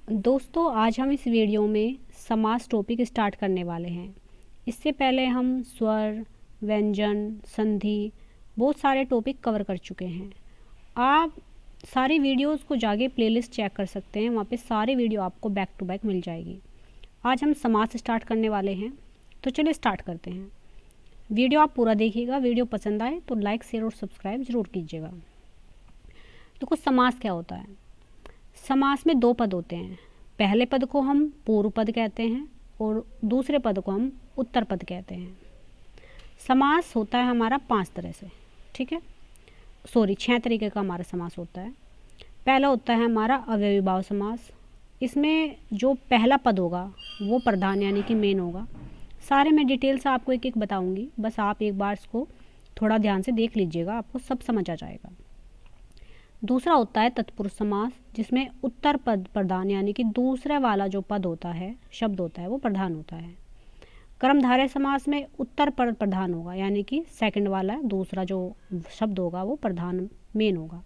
दोस्तों, आज हम इस वीडियो में समास टॉपिक स्टार्ट करने वाले हैं। इससे पहले हम स्वर, व्यंजन, संधि बहुत सारे टॉपिक कवर कर चुके हैं। आप सारी वीडियोस को जाके प्लेलिस्ट चेक कर सकते हैं, वहाँ पे सारी वीडियो आपको बैक टू बैक मिल जाएगी। आज हम समास स्टार्ट करने वाले हैं, तो चलिए स्टार्ट करते हैं। वीडियो आप पूरा देखिएगा। वीडियो पसंद आए तो लाइक, शेयर और सब्सक्राइब ज़रूर कीजिएगा। तो कुछ समास क्या होता है। समास में दो पद होते हैं। पहले पद को हम पूर्व पद कहते हैं और दूसरे पद को हम उत्तर पद कहते हैं। समास होता है हमारा 5 तरह से, ठीक है, 6 तरीके का हमारा समास होता है। पहला होता है हमारा अव्ययी भाव समास। इसमें जो पहला पद होगा वो प्रधान यानी कि मेन होगा। सारे मैं डिटेल से आपको एक एक बताऊंगी, बस आप एक बार इसको थोड़ा ध्यान से देख लीजिएगा, आपको सब समझ आ जाएगा। दूसरा होता है तत्पुरुष समास, जिसमें उत्तर पद प्रधान यानी कि दूसरे वाला जो पद होता है, शब्द होता है, वो प्रधान होता है। कर्मधारय समास में उत्तर पद प्रधान होगा, यानी कि सेकंड वाला दूसरा जो शब्द होगा वो प्रधान मेन होगा।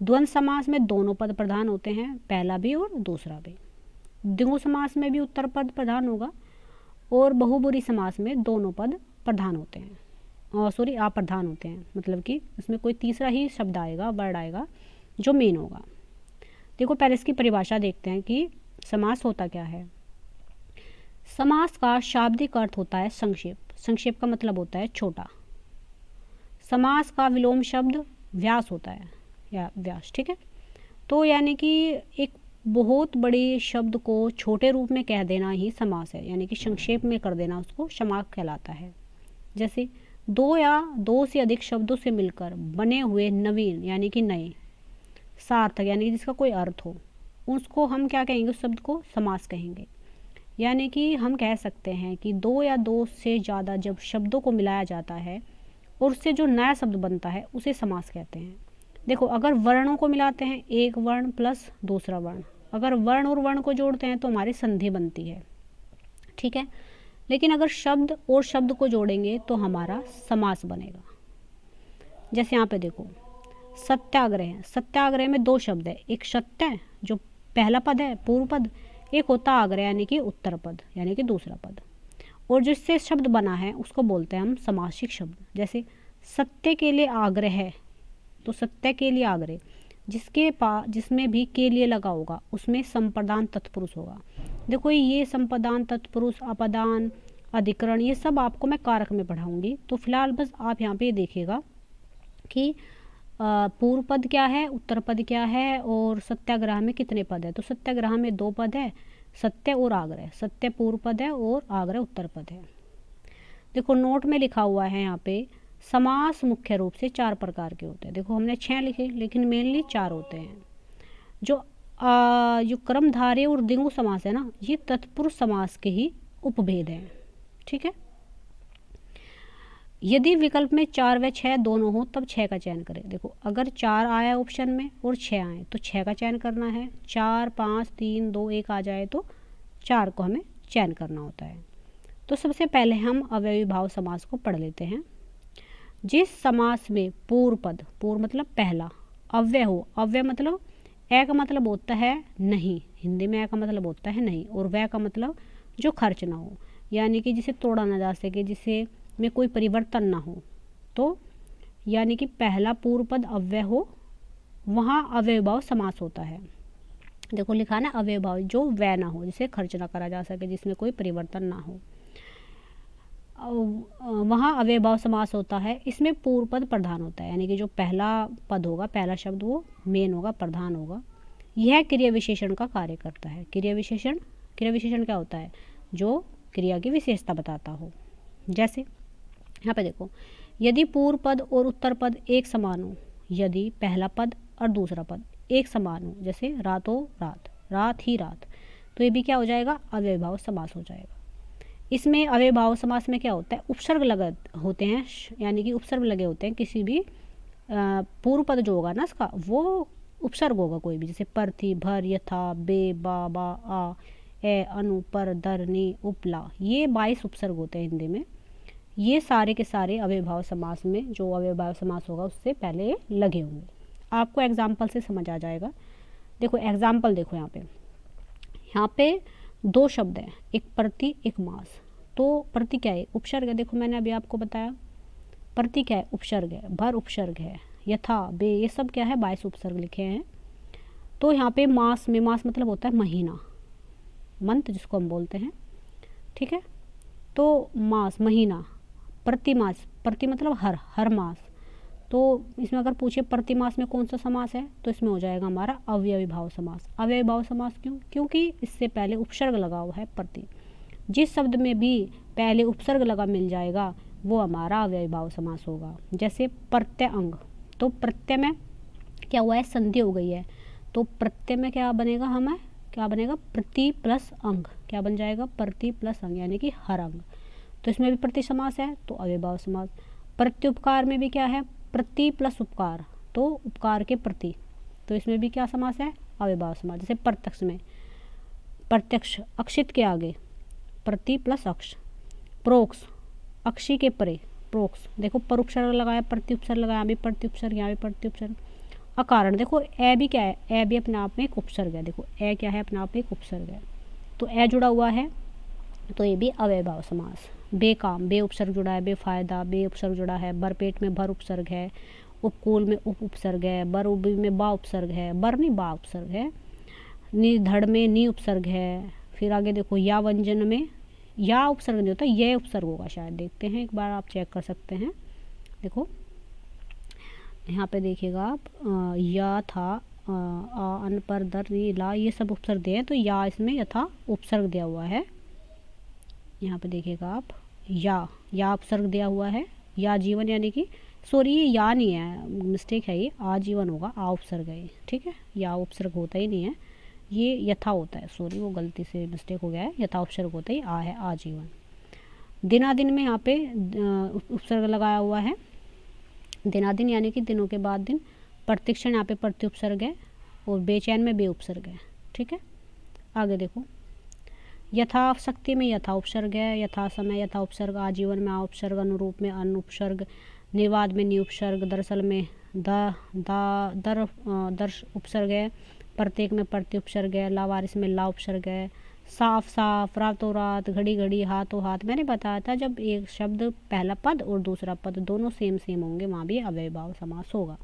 द्वंद्व समास में दोनों पद प्रधान होते हैं, पहला भी और दूसरा भी। द्विगु समास में भी उत्तर पद प्रधान होगा और बहुब्रीहि समास में दोनों पद प्रधान होते हैं, अप्रधान होते हैं, मतलब कि इसमें कोई तीसरा ही शब्द आएगा, वर्ड आएगा जो मेन होगा। देखो पहले इसकी परिभाषा देखते हैं कि समास होता क्या है। समास का शाब्दिक अर्थ होता है संक्षेप। संक्षेप का मतलब होता है छोटा। समास का विलोम शब्द व्यास होता है, या व्यास, ठीक है। तो यानी कि एक बहुत बड़े शब्द को छोटे रूप में कह देना ही समास है, यानी कि संक्षेप में कर देना उसको समास कहलाता है। जैसे दो या दो से अधिक शब्दों से मिलकर बने हुए नवीन यानी कि नए, सार्थक यानी कि जिसका कोई अर्थ हो, उसको हम क्या कहेंगे, उस शब्द को समास कहेंगे। यानी कि हम कह सकते हैं कि दो या दो से ज़्यादा जब शब्दों को मिलाया जाता है और उससे जो नया शब्द बनता है उसे समास कहते हैं। देखो अगर वर्णों को मिलाते हैं, एक वर्ण प्लस दूसरा वर्ण, अगर वर्ण और वर्ण को जोड़ते हैं तो हमारी संधि बनती है, ठीक है। लेकिन अगर शब्द और शब्द को जोड़ेंगे तो हमारा समास बनेगा। जैसे यहाँ पे देखो सत्याग्रह। सत्याग्रह में दो शब्द है, एक सत्य जो पहला पद है पूर्व पद, एक होता आग्रह यानी कि उत्तर पद यानी कि दूसरा पद, और जिससे शब्द बना है उसको बोलते हैं हम समासिक शब्द। जैसे सत्य के लिए आग्रह है, तो सत्य के लिए आग्रह, जिसमें भी के लिए लगा होगा उसमें संप्रदान तत्पुरुष होगा। देखो ये संप्रदान तत्पुरुष, अपदान, अधिकरण, ये सब आपको मैं कारक में पढ़ाऊंगी। तो फिलहाल बस आप यहाँ पे देखिएगा कि पूर्व पद क्या है, उत्तर पद क्या है और सत्याग्रह में कितने पद है। तो सत्याग्रह में 2 पद है, सत्य और आग्रह। सत्य पूर्व पद है और आग्रह उत्तर पद है। देखो नोट में लिखा हुआ है यहाँ पे, समास मुख्य रूप से 4 प्रकार के होते हैं। देखो हमने 6 लिखे, लेकिन मेनली 4 होते हैं। जो कर्मधारय और द्विगु समास है ना, ये तत्पुरुष समास के ही उपभेद हैं, ठीक है। यदि विकल्प में 4 व 6 दोनों हो तब 6 का चयन करें। देखो अगर 4 आया ऑप्शन में और 6 आए तो 6 का चयन करना है। 4, 5, 3, 2, 1 आ जाए तो 4 को हमें चयन करना होता है। तो सबसे पहले हम अव्ययी भाव समास को पढ़ लेते हैं। जिस समास में पूर्व पद, पूर्व मतलब पहला, अव्यय हो, अव्यय मतलब ए का मतलब होता है नहीं, हिंदी में ए का मतलब होता है नहीं, और वह का मतलब जो खर्च ना हो, यानी कि जिसे तोड़ा ना जा सके, जिसे में कोई परिवर्तन ना हो, तो यानी कि पहला पूर्व पद अव्यय हो, वहाँ अव्यय भाव समास होता है। देखो लिखा ना अव्यय भाव, जो वह ना हो, जिसे खर्च ना करा जा सके, जिसमें कोई परिवर्तन ना हो, वहाँ अव्यय भाव समास होता है। इसमें पूर्व पद प्रधान होता है, यानी कि जो पहला पद होगा, पहला शब्द वो मेन होगा, प्रधान होगा। यह क्रिया विशेषण का कार्य करता है। क्रिया विशेषण क्या होता है, जो क्रिया की विशेषता बताता हो। जैसे यहाँ पे देखो, यदि पूर्व पद और उत्तर पद एक समान हो, यदि पहला पद और दूसरा पद एक समान हो, जैसे रातों रात, रात ही रात, तो ये भी क्या हो जाएगा, अव्यय भाव समास हो जाएगा। इसमें अव्यय भाव समास में क्या होता है, उपसर्ग लगे होते हैं, यानी कि उपसर्ग लगे होते हैं। किसी भी पूर्व पद जो होगा ना इसका, वो उपसर्ग होगा कोई भी, जैसे पर, थी, भर, यथा, बे, बा, आ, ए, अनु, पर, दर, नी, उपला, ये 22 उपसर्ग होते हैं हिंदी में। ये सारे के सारे अव्यय भाव समास में, जो अव्यय भाव समास होगा उससे पहले लगे होंगे। आपको एग्जाम्पल से समझ आ जाएगा। देखो एग्जाम्पल देखो यहाँ पे, यहाँ पे दो शब्द हैं, एक प्रति एक मास। तो प्रति क्या है? उपसर्ग है। देखो मैंने अभी आपको बताया, प्रति क्या है? उपसर्ग है, भर उपसर्ग है, यथा, बे, ये सब क्या है? 22 उपसर्ग लिखे हैं। तो यहाँ पे मास में, मास मतलब होता है महीना, मंथ जिसको हम बोलते हैं, ठीक है। तो मास महीना, प्रति मास, प्रति मतलब हर मास। तो इसमें अगर पूछे प्रति मास में कौन सा समास है, तो इसमें हो जाएगा हमारा अव्ययी भाव समास। अव्ययी भाव समास क्यों? क्योंकि इससे पहले उपसर्ग लगा हुआ है प्रति। जिस शब्द में भी पहले उपसर्ग लगा मिल जाएगा वो हमारा अव्ययी भाव समास होगा। जैसे प्रत्यय अंग, तो प्रत्यय में क्या हुआ है? संधि हो गई है। तो प्रत्यय में क्या बनेगा? हमें क्या बनेगा? प्रति प्लस अंग, क्या बन जाएगा? प्रति प्लस अंग, यानी कि हर अंग। तो इसमें भी प्रति समास है, तो अव्ययी भाव समास। प्रत्युपकार में भी क्या है? प्रति प्लस उपकार, तो उपकार के प्रति, तो इसमें भी क्या समास है? अव्ययी भाव समास। जैसे प्रत्यक्ष में, प्रत्यक्ष अक्षित के आगे प्रति प्लस अक्ष। प्रोक्ष अक्षी के परे, प्रोक्ष, देखो पर उपसर्ग लगाया, प्रति उपसर्ग लगाया, भी प्रति उपसर्ग, यहाँ भी प्रति उपसर्ग। अकारण, देखो ए भी क्या है? ए भी अपने आप में एक उपसर्ग है। देखो ए क्या है? अपने आप में एक उपसर्ग है, तो ए जुड़ा हुआ है, तो ये भी अव्ययी भाव समास। बेकाम, बे उपसर्ग जुड़ा है, बेफायदा, बे उपसर्ग जुड़ा है, भरपेट में भर उपसर्ग है, उपकूल में उप उपसर्ग है, बर उबी में बा उपसर्ग है, बर नहीं बा उपसर्ग है, निधड़ में नी उपसर्ग है। फिर आगे देखो या व्यंजन में या उपसर्ग नहीं होता, ये उपसर्ग होगा शायद, देखते हैं एक बार, आप चेक कर सकते हैं। देखो यहाँ पे देखिएगा आप, या था, आ, अन, पर, दर, नी, ला, ये सब उपसर्ग दिए हैं, तो या इसमें यथा उपसर्ग दिया हुआ है। यहाँ पे देखिएगा आप, या उपसर्ग दिया हुआ है, या जीवन, यानी कि सॉरी ये या नहीं है, मिस्टेक है, ये आजीवन होगा, आ उपसर्ग है, ठीक है। या उपसर्ग होता ही नहीं है, ये यथा होता है, सॉरी वो गलती से मिस्टेक हो गया है, यथा उपसर्ग होता ही आ है, आजीवन। दिनादिन में यहाँ पे उपसर्ग लगाया हुआ है, दिनादिन यानी कि दिनों के बाद दिन। प्रतिक्षण यहाँ पे प्रति उपसर्ग है, और बेचैन में बे उपसर्ग है, ठीक है। आगे देखो, यथाशक्ति में यथा उपसर्ग है, यथा समय यथा उपसर्ग, आजीवन में आ उपसर्ग, अनुरूप में अन उपसर्ग, निर्वाद में नी उपसर्ग, दरअसल में दर्श उपसर्ग है, प्रत्येक में प्रति उपसर्ग है, लावारिस में ला उपसर्ग है, साफ साफ, रातों रात, घड़ी घड़ी, हाथों हाथ। मैंने बताया था जब एक शब्द पहला पद और दूसरा पद दोनों सेम होंगे वहाँ भी अव्ययी भाव समास होगा।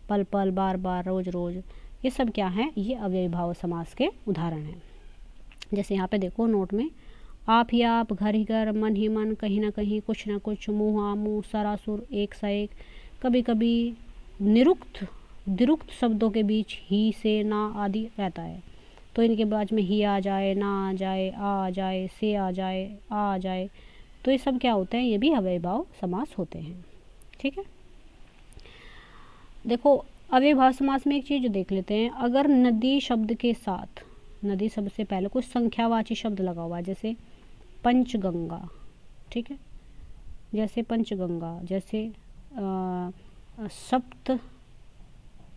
पल पल, बार बार, रोज रोज, ये सब क्या है? ये अव्ययी भाव समास के उदाहरण हैं। जैसे यहाँ पे देखो नोट में, आप ही आप, घर ही घर, मन ही मन, कहीं ना कहीं, कुछ ना कुछ, मुँह आ मुँह, सरासुर, एक सा एक, कभी कभी, निरुक्त दिरुक्त शब्दों के बीच ही से ना आदि रहता है, तो इनके बाद में ही आ जाए, ना आ जाए, आ जाए, से आ जाए, आ जाए, तो ये सब क्या होते हैं? ये भी अव्ययी भाव समास होते हैं, ठीक है। देखो अव्ययी भाव समास में एक चीज़ देख लेते हैं, अगर नदी शब्द के साथ, नदी शब्द से पहले कुछ संख्यावाची शब्द लगा हुआ है, जैसे पंचगंगा, ठीक है, जैसे पंचगंगा, जैसे सप्त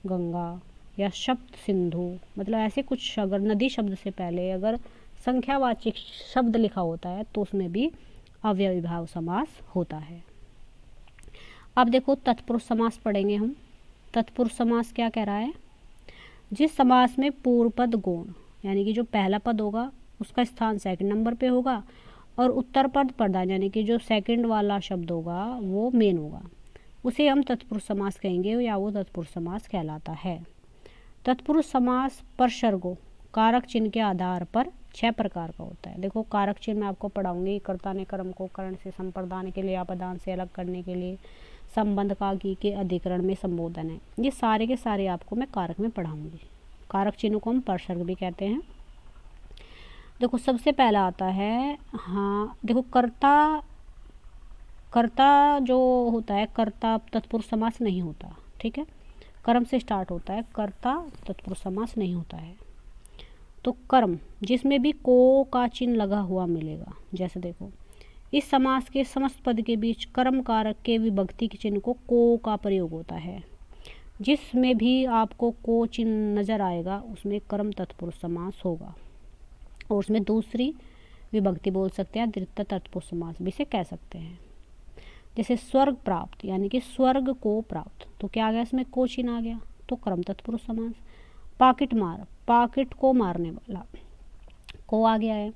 गंगा या सप्त सिंधु, मतलब ऐसे कुछ अगर नदी शब्द से पहले अगर संख्यावाची शब्द लिखा होता है तो उसमें भी अव्ययी भाव समास होता है। अब देखो तत्पुरुष समास पढ़ेंगे हम। तत्पुरुष समास क्या कह रहा है? जिस समास में पूर्व पद गौण, यानी कि जो पहला पद होगा उसका स्थान सेकंड नंबर पे होगा, और उत्तर पद प्रधान, यानी कि जो सेकंड वाला शब्द होगा वो मेन होगा, उसे हम तत्पुरुष समास कहेंगे, या वो तत्पुरुष समास कहलाता है। तत्पुरुष समास परसर्गों, कारक चिन्ह के आधार पर 6 प्रकार का होता है। देखो कारक चिन्ह मैं आपको पढ़ाऊंगी, कर्ता ने कर्म को करण से संप्रदान के लिए, अपदान से अलग करने के लिए, संबंध का की के अधिकरण में संबोधन है, ये सारे के सारे आपको मैं कारक में पढ़ाऊंगी। कारक चिन्ह को हम परसर्ग भी कहते हैं। देखो सबसे पहला आता है, हाँ देखो कर्ता जो होता है, कर्ता तत्पुरुष समास नहीं होता, ठीक है, कर्म से स्टार्ट होता है, कर्ता तत्पुरुष समास नहीं होता है। तो कर्म जिसमें भी को का चिन्ह लगा हुआ मिलेगा, जैसे देखो इस समास के समस्त पद के बीच कर्म कारक के विभक्ति के चिन्ह को का प्रयोग होता है। जिसमें भी आपको को चिन्ह नजर आएगा उसमें कर्म तत्पुरुष समास होगा, और उसमें दूसरी विभक्ति बोल सकते हैं, द्वितीय तत्पुरुष समास भी से कह सकते हैं। जैसे स्वर्ग प्राप्त, यानी कि स्वर्ग को प्राप्त, तो क्या आ गया? इसमें को चिन्ह आ गया, तो कर्म तत्पुरुष समास। पाकिट मार, पाकिट को मारने वाला, को आ गया है।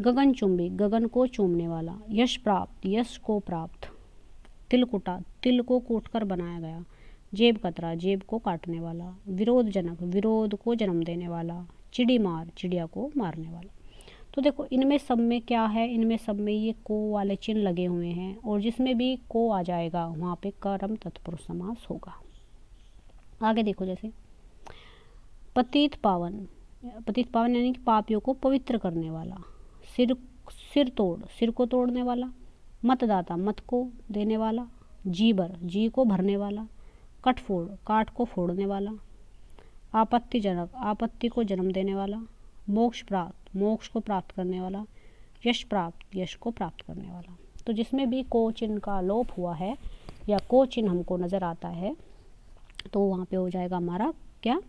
गगनचुंबी, गगन को चूमने वाला। यश प्राप्त, यश को प्राप्त। तिलकुटा, तिल को कूटकर बनाया गया। जेब कतरा, जेब को काटने वाला। विरोधजनक, विरोध को जन्म देने वाला। चिड़ीमार, चिड़िया को मारने वाला। तो देखो इनमें सब में क्या है, इनमें सब में ये को वाले चिन्ह लगे हुए हैं और जिसमें भी को आ जाएगा वहाँ पे कर्म तत्पुरुष समास होगा। आगे देखो जैसे पतित पावन, पतित पावन यानी कि पापियों को पवित्र करने वाला। सिर तोड़, सिर को तोड़ने वाला। मतदाता, मत को देने वाला। जीबर, जी को भरने वाला। कटफोड़, काट को फोड़ने वाला। आपत्तिजनक, आपत्ति को जन्म देने वाला। मोक्ष प्राप्त, मोक्ष को प्राप्त करने वाला। यश प्राप्त, यश को प्राप्त करने वाला। तो जिसमें भी को चिन्ह का लोप हुआ है या को चिन्ह हमको नज़र आता है तो वहाँ पे हो जाएगा हमारा क्या,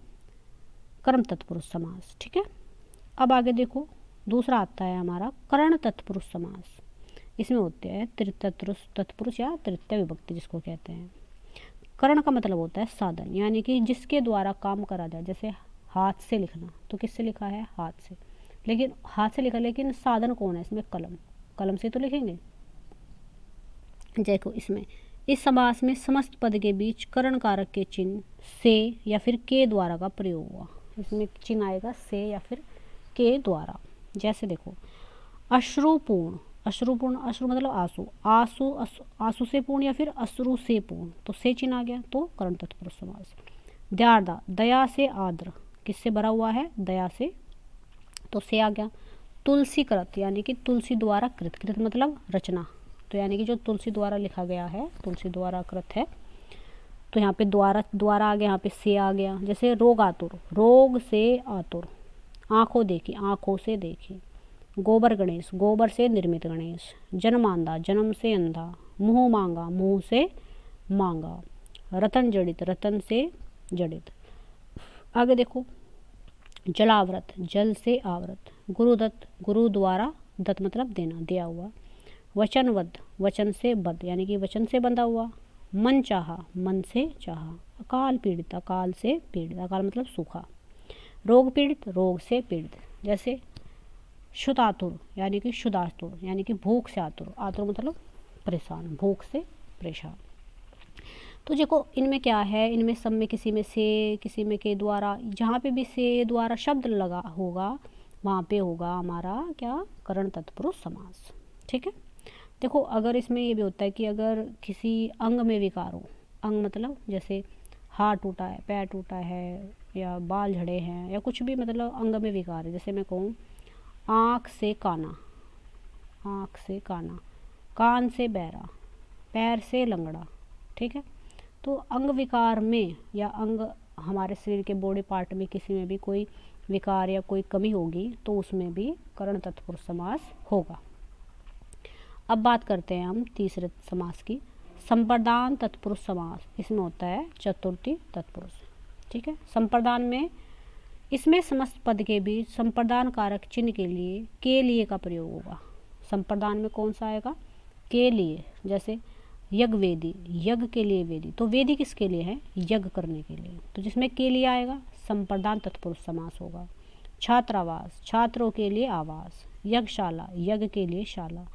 कर्म तत्पुरुष समास। ठीक है। अब आगे देखो दूसरा आता है हमारा करण तत्पुरुष समास। इसमें होते हैं तत्पुरुष या तृतीय विभक्ति जिसको कहते हैं। करण का मतलब होता है साधन, यानी कि जिसके द्वारा काम करा जाए। जैसे हाथ से लिखना, तो किससे लिखा है, हाथ से, लेकिन हाथ से लिखा, लेकिन साधन कौन है इसमें, कलम, कलम से तो लिखेंगे। देखो इसमें इस समास में समस्त पद के बीच करण कारक के चिन्ह से या फिर के द्वारा का प्रयोग हुआ। इसमें चिन्ह आएगा से या फिर के द्वारा। जैसे देखो अश्रुपूर्ण, अश्रुपूर्ण, अश्रु मतलब आंसू, आंसू आंसू से पूर्ण या फिर अश्रु से पूर्ण, तो से चिन्ह आ गया, तो करण तत्पुरुष समास। दयार्दा, दया से आद्र, किससे भरा हुआ है, दया से, तो से आ गया। तुलसी कृत यानी कि तुलसी द्वारा कृत, कृत मतलब रचना, तो यानी कि जो तुलसी द्वारा लिखा गया है, तुलसी द्वारा कृत है, तो यहाँ पे द्वारा द्वारा आ गया, यहाँ पे से आ गया। जैसे रोग आतुर, रोग से आतुर। आँखों देखी, आँखों से देखी। गोबर गणेश, गोबर से निर्मित गणेश। जन्म आंधा, जन्म से अंधा। मुँह मांगा, मुँह से मांगा। रतन जड़ित, रतन से जड़ित। आगे देखो जलावृत, जल से आवृत। गुरुदत्त, गुरु द्वारा, दत्त मतलब देना, दिया हुआ। वचनबद्ध, वचन से बद्ध यानी कि वचन से बंधा हुआ। मन चाहा, मन से चाहा। अकाल पीड़ित, अकाल से पीड़ित, अकाल मतलब सूखा। रोग पीड़ित, रोग से पीड़ित। जैसे शुदातुर यानी कि शुदातुर यानी कि भूख से आतुर, आतुर मतलब परेशान, भूख से परेशान। तो देखो इनमें क्या है, इनमें सब में किसी में से, किसी में के द्वारा, जहाँ पे भी से द्वारा शब्द लगा होगा वहाँ पे होगा हमारा क्या, करण तत्पुरुष समास। ठीक है। देखो अगर इसमें ये भी होता है कि अगर किसी अंग में विकार हो, अंग मतलब जैसे हाथ टूटा है, पैर टूटा है, या बाल झड़े हैं, या कुछ भी मतलब अंग में विकार है। जैसे मैं कहूँ आँख से काना, आँख से काना, कान से बहरा, पैर से लंगड़ा। ठीक है। तो अंग विकार में या अंग हमारे शरीर के बॉडी पार्ट में किसी में भी कोई विकार या कोई कमी होगी तो उसमें भी करण तत्पुरुष समास होगा। अब बात करते हैं हम तीसरे समास की, संप्रदान तत्पुरुष समास। इसमें होता है चतुर्थी तत्पुरुष। ठीक है। संप्रदान में इसमें समस्त पद के बीच संप्रदान कारक चिन्ह के लिए का प्रयोग होगा। संप्रदान में कौन सा आएगा, के लिए। जैसे यज्ञ वेदी, यज्ञ के लिए वेदी, तो वेदी किसके लिए है, यज्ञ करने के लिए, तो जिसमें के लिए आएगा संप्रदान तत्पुरुष समास होगा। छात्रावास, छात्रों के लिए आवास। यज्ञशाला, यज्ञ के लिए शाला।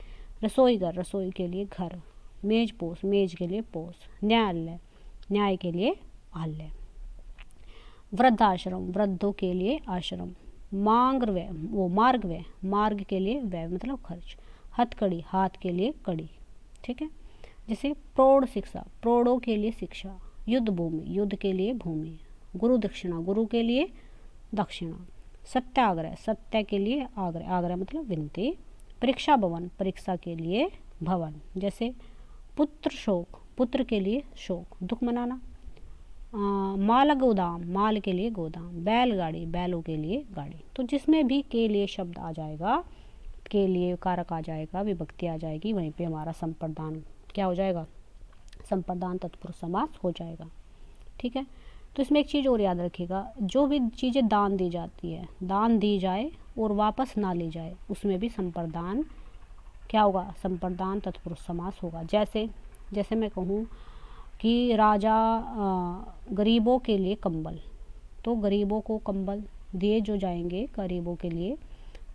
रसोईघर, रसोई के लिए घर। मेजपोश, मेज के लिए पोश। न्यायालय, न्याय के लिए आलय। वृद्धाश्रम, वृद्धों के लिए आश्रम। मार्ग व्यय, मार्ग के लिए व्यय मतलब खर्च। हथकड़ी, हाथ के लिए कड़ी। ठीक है। जैसे प्रौढ़ शिक्षा, प्रौढ़ों के लिए शिक्षा। युद्ध भूमि, युद्ध के लिए भूमि। गुरु दक्षिणा, गुरु के लिए दक्षिणा। सत्याग्रह, सत्य के लिए आग्रह, आग्रह मतलब विनती। परीक्षा भवन, परीक्षा के लिए भवन। जैसे पुत्र शोक, पुत्र के लिए शोक, दुख मनाना। माल गोदाम, माल के लिए गोदाम। बैलगाड़ी, बैलों के लिए गाड़ी। तो जिसमें भी के लिए शब्द आ जाएगा, के लिए कारक आ जाएगा, विभक्ति आ जाएगी, वहीं पे हमारा संप्रदान क्या हो जाएगा, संप्रदान तत्पुरुष समास हो जाएगा। ठीक है। तो इसमें एक चीज़ और याद रखिएगा, जो भी चीज़ें दान दी जाती है, दान दी जाए और वापस ना ले जाए, उसमें भी संप्रदान क्या होगा, संप्रदान तत्पुरुष समास होगा। जैसे मैं कहूँ कि राजा गरीबों के लिए कंबल, तो गरीबों को कंबल दिए जो जाएंगे गरीबों के लिए,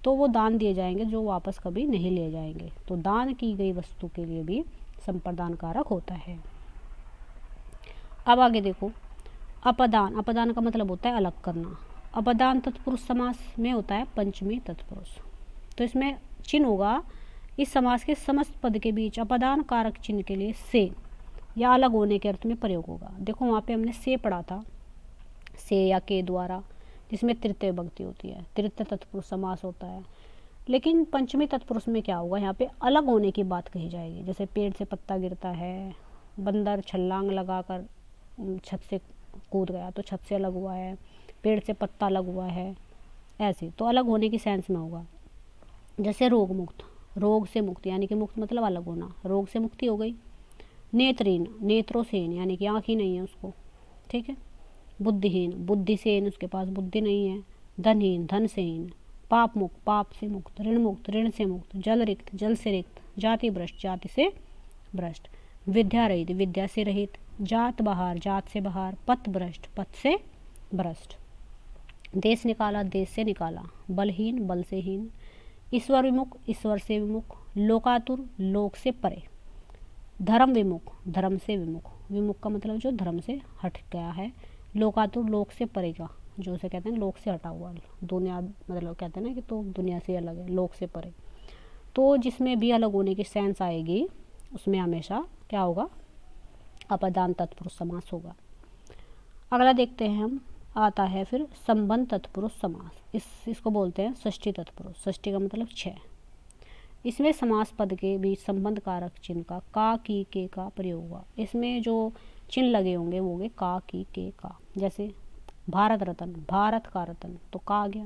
तो वो दान दिए जाएंगे जो वापस कभी नहीं लिए जाएंगे। तो दान की गई वस्तु के लिए भी संप्रदान कारक होता है। अब आगे देखो, अपदान। अपदान का मतलब होता है अलग करना। अपदान तत्पुरुष समास में होता है पंचमी तत्पुरुष। तो इसमें चिन्ह होगा, इस समास के समस्त पद के बीच अपदान कारक चिन्ह के लिए से या अलग होने के अर्थ में प्रयोग होगा। देखो वहाँ पे हमने से पढ़ा था, से या के द्वारा, जिसमें तृतीय विभक्ति होती है, तृतीय तत्पुरुष समास होता है। लेकिन पंचमी तत्पुरुष में क्या होगा, यहाँ पे अलग होने की बात कही जाएगी। जैसे पेड़ से पत्ता गिरता है, बंदर छलांग लगाकर छत से कूद गया तो छत से अलग हुआ है, पेड़ से पत्ता अलग हुआ है, ऐसे तो अलग होने की सेंस में होगा। जैसे रोग मुक्त, रोग से मुक्त यानी कि मुक्त मतलब अलग होना, रोग से मुक्ति हो गई। नेत्रहीन, नेत्रों से हीन यानी कि आँख ही नहीं है उसको, ठीक है। बुद्धिहीन, बुद्धि से हीन, उसके पास बुद्धि नहीं है। धनहीन, धन से हीन। पाप मुक्त, पाप से मुक्त। ऋण मुक्त, ऋण से मुक्त। जल रिक्त, जल से रिक्त। जाति भ्रष्ट, जाति से भ्रष्ट। विद्या रहित, विद्या से रहित। जात बाहर, जात से बाहर। पथ भ्रष्ट, पथ से भ्रष्ट। देश निकाला, देश से निकाला। बलहीन, बल से हीन। ईश्वर विमुख, ईश्वर से विमुख। लोकातुर, लोक से परे। धर्म विमुख, धर्म से विमुख। विमुख का मतलब जो धर्म से हट गया है। लोकातुर, लोक से परे का, जो उसे कहते हैं लोक से हटा हुआ, दुनिया मतलब कहते हैं ना कि तो दुनिया से अलग है, लोक से परे। तो जिसमें भी अलग होने की सेंस आएगी उसमें हमेशा क्या होगा, अपदान तत्पुरुष समास होगा। अगला देखते हैं हम, आता है फिर संबंध तत्पुरुष समास। इसको बोलते हैं षष्ठी तत्पुरुष। षष्ठी का मतलब 6। इसमें समास पद के बीच संबंध कारक चिन्ह का की के का प्रयोग हुआ। इसमें जो चिन्ह लगे होंगे वो होंगे का की के का। जैसे भारत रत्न, भारत का रत्न, तो का आ गया।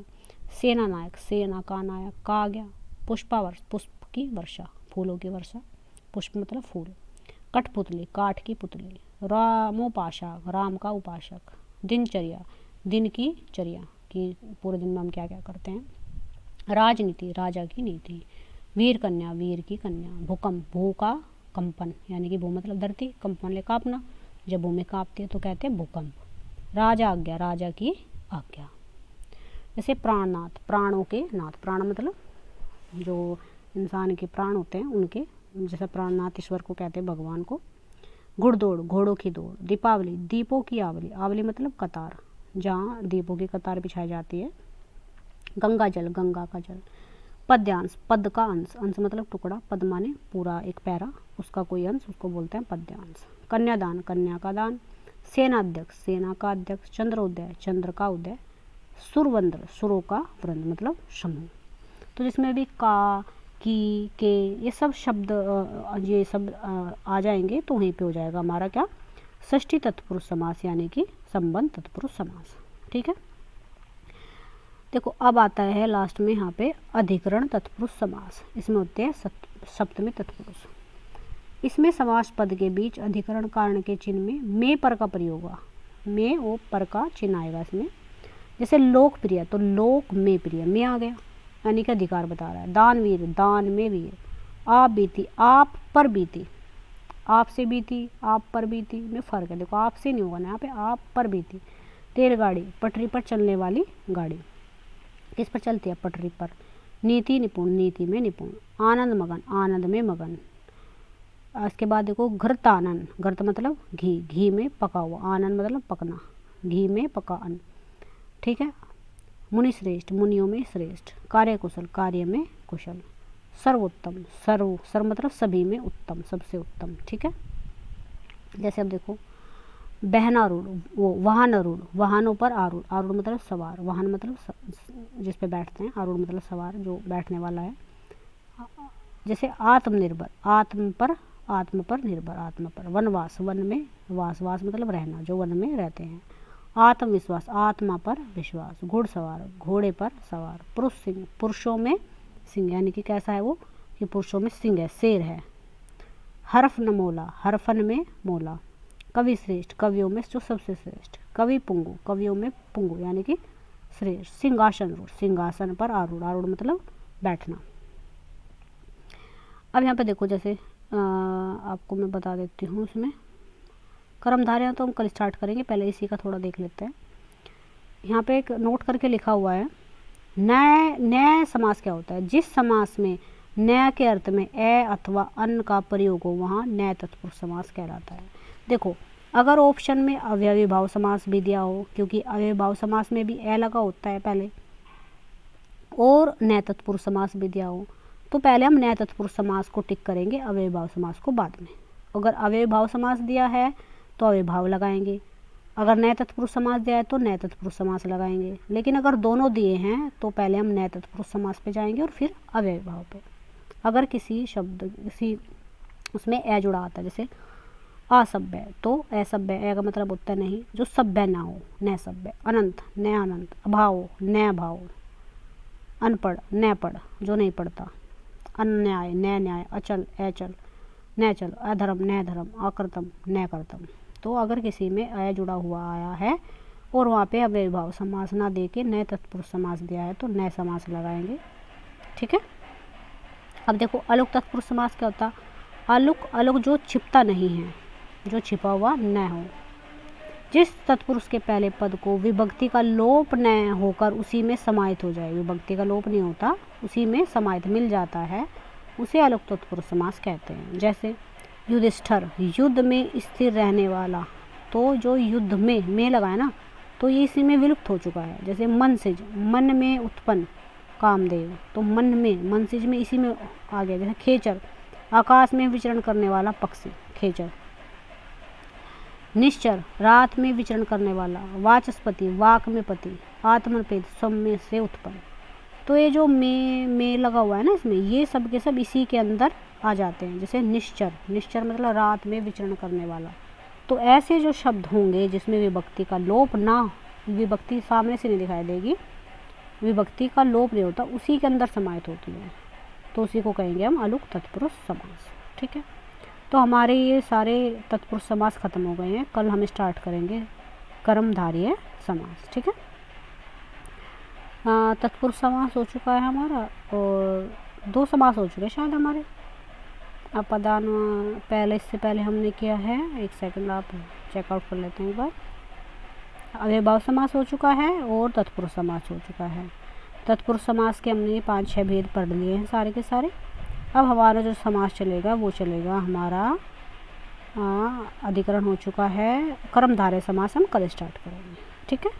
सेना नायक, सेना का नायक, का आ गया। पुष्पावर्ष, पुष्प की वर्षा, फूलों की वर्षा, पुष्प मतलब फूल। कठपुतली, काठ की पुतली। रामोपासक, राम का उपासक। दिनचर्या, दिन की चर्या, कि पूरे दिन में हम क्या क्या करते हैं। राजनीति, राजा की नीति। वीर कन्या, वीर की कन्या। भूकंप, भू का कंपन यानी कि भू मतलब धरती, कंपन ले कांपना, जब भूमि कांपती है तो कहते हैं भूकंप। राजा आज्ञा, राजा की आज्ञा। जैसे प्राणनाथ, प्राणों के नाथ, प्राण मतलब जो इंसान के प्राण होते हैं उनके, जैसे प्राणनाथ ईश्वर को कहते हैं, भगवान को। घुड़दौड़, घोड़ों की दौड़। दीपावली, दीपों की आवली, आवली मतलब कतार, जहाँ दीपों की कतार बिछाई जाती है। गंगा जल, गंगा का जल। पद्यांश, पद का अंश, अंश मतलब टुकड़ा, पद माने पूरा एक पैरा, उसका कोई अंश, उसको बोलते हैं पद्यांश। कन्यादान, कन्या का दान। सेनाध्यक्ष, सेना का अध्यक्ष। चंद्रोदय, चंद्र का उदय। सुरवंद्र, सुरों का वृंद मतलब समूह। तो जिसमें भी का, की, के, ये सब शब्द ये सब आ जाएंगे तो वहीं पे हो जाएगा हमारा क्या, षष्ठी तत्पुरुष समास यानी कि संबंध तत्पुरुष समास। ठीक है। देखो अब आता है लास्ट में यहाँ पे अधिकरण तत्पुरुष समास। इसमें होते हैं सप्तमी तत्पुरुष। इसमें समास पद के बीच अधिकरण कारण के चिन्ह में पर का प्रयोग हुआ। में और पर का चिन्ह आएगा इसमें। जैसे लोकप्रिय, तो लोक में प्रिय, में आ गया यानी कि अधिकार बता रहा है। दानवीर, दान में वीर। आप बीती, आप पर बीती, आप से बीती, आप पर बीती में फ़र्क है। देखो आप से नहीं होगा ना यहाँ पे, आप पर बीती। रेलगाड़ी, पटरी पर चलने वाली गाड़ी, किस पर चलती है, पटरी पर। नीति निपुण, नीति में निपुण। आनंद मगन, आनंद में मगन। इसके बाद देखो घृतानन, घृत मतलब घी, घी में पका हुआ। आनंद मतलब पकना, घी में पका अन्न। ठीक है। मुनि श्रेष्ठ, मुनियों में श्रेष्ठ। कार्य कुशल, कार्य में कुशल। सर्वोत्तम, सर्व मतलब सभी में उत्तम, सबसे उत्तम। ठीक है। जैसे अब देखो बहनारूढ़, वो वाहनारूढ़, वाहनों पर आरूढ़, आरूढ़ मतलब सवार, वाहन मतलब जिस पे बैठते हैं, आरूढ़ मतलब सवार, जो बैठने वाला है। जैसे आत्मनिर्भर, आत्म पर निर्भर, आत्मा पर। वनवास, वन में वास, वास मतलब रहना, जो वन में रहते हैं। आत्मविश्वास, आत्मा पर विश्वास। घुड़सवार, घोड़े पर सवार। पुरुष सिंह, पुरुषों में सिंह यानी कि कैसा है वो, कि पुरुषों में सिंह है, शेर है। हरफ न मोला, हरफन में मोला। कवि श्रेष्ठ, कवियों में जो सबसे श्रेष्ठ। कवि पुंगु, कवियों में पुंगु यानी कि श्रेष्ठ। सिंहासन रूढ़, सिंहासन पर आरूढ़, आरूढ़ मतलब बैठना। अब यहाँ पे देखो जैसे आपको मैं बता देती हूँ, इसमें कर्मधारयां तो हम कल स्टार्ट करेंगे, पहले इसी का थोड़ा देख लेते हैं। यहाँ पे एक नोट करके लिखा हुआ है, न्याय न्याय समास क्या होता है? जिस समास में न्याय के अर्थ में ए अथवा अन का प्रयोग हो वहाँ न्याय तत्पुरुष समास कहलाता है। देखो, अगर ऑप्शन में अव्ययी भाव समास भी दिया हो, क्योंकि अव्ययी भाव समास में भी ए लगा होता है पहले, और न्याय तत्पुरुष समास भी दिया हो, तो पहले हम न्याय तत्पुरुष समास को टिक करेंगे, अव्ययी भाव समास को बाद में। अगर अव्ययी भाव समास दिया है तो अव्ययी भाव लगाएंगे, अगर न्याय तत्पुरुष समास दिया है तो न्याय तत्पुरुष समास लगाएंगे। लेकिन अगर दोनों दिए हैं तो पहले हम न्याय तत्पुरुष समास पे जाएंगे और फिर अव्ययी भाव पे। अगर किसी शब्द किसी उसमें ए जुड़ा आता है, जैसे असभ्य, तो असभ्य ए का मतलब होता है नहीं जो सभ्य ना हो, न सभ्य। अनंत, न अनंत। अभाव, न भाव। अनपढ़, न पढ़ जो नहीं पढ़ता। अन्याय, न न्याय। अचल, अचल, न चल। अधर्म, न धर्म। अकृतम, न कर्तम। तो अगर किसी में अ जुड़ा हुआ आया है और वहाँ पे अव्ययी भाव समास ना दे के नए तत्पुरुष समास दिया है तो नए समास लगाएंगे। ठीक है। अब देखो, अलुक तत्पुरुष समास क्या होता है? अलुक, अलुक जो छिपता नहीं है, जो छिपा हुआ न हो। जिस तत्पुरुष के पहले पद को विभक्ति का लोप न होकर उसी में समाहित हो जाए, विभक्ति का लोप नहीं होता, उसी में समाहित मिल जाता है, उसे अलुक तत्पुरुष समास कहते हैं। जैसे युधिष्ठिर, युद्ध में स्थिर रहने वाला, तो जो युद्ध में लगा है ना, तो ये इसी में विलुप्त हो चुका है। जैसे मनसिज, मन में उत्पन्न कामदेव, तो मन में, मनसिज में इसी में आ गया। जैसे खेचर, आकाश में विचरण करने वाला पक्षी, खेचर। निश्चर, रात में विचरण करने वाला। वाचस्पति, वाक में पति। आत्मनिपेत, सौम्य से उत्पन्न। तो ये जो में लगा हुआ है ना इसमें, ये सब के सब इसी के अंदर आ जाते हैं। जैसे निश्चर, निश्चर मतलब रात में विचरण करने वाला। तो ऐसे जो शब्द होंगे जिसमें विभक्ति का लोप ना, विभक्ति सामने से नहीं दिखाई देगी, विभक्ति का लोप नहीं होता, उसी के अंदर समाहित होती है, तो उसी को कहेंगे हम अलुक तत्पुरुष समास। ठीक है। तो हमारे ये सारे तत्पुरुष समास खत्म हो गए हैं। कल हम स्टार्ट करेंगे कर्मधारय समास। ठीक है। तत्पुरुष समास हो चुका है हमारा, और 2 समास हो चुके हैं शायद हमारे। अपदान पहले, इससे पहले हमने किया है, 1 सेकंड आप चेकआउट कर लेते हैं एक बार। अव्ययी भाव समास हो चुका है और तत्पुरुष समास हो चुका है। तत्पुरुष समास के हमने 5-6 भेद पढ़ लिए हैं सारे के सारे। अब हमारा जो समास चलेगा वो चलेगा हमारा अधिकरण हो चुका है कर्मधारय समास, हम कल स्टार्ट करेंगे। ठीक है।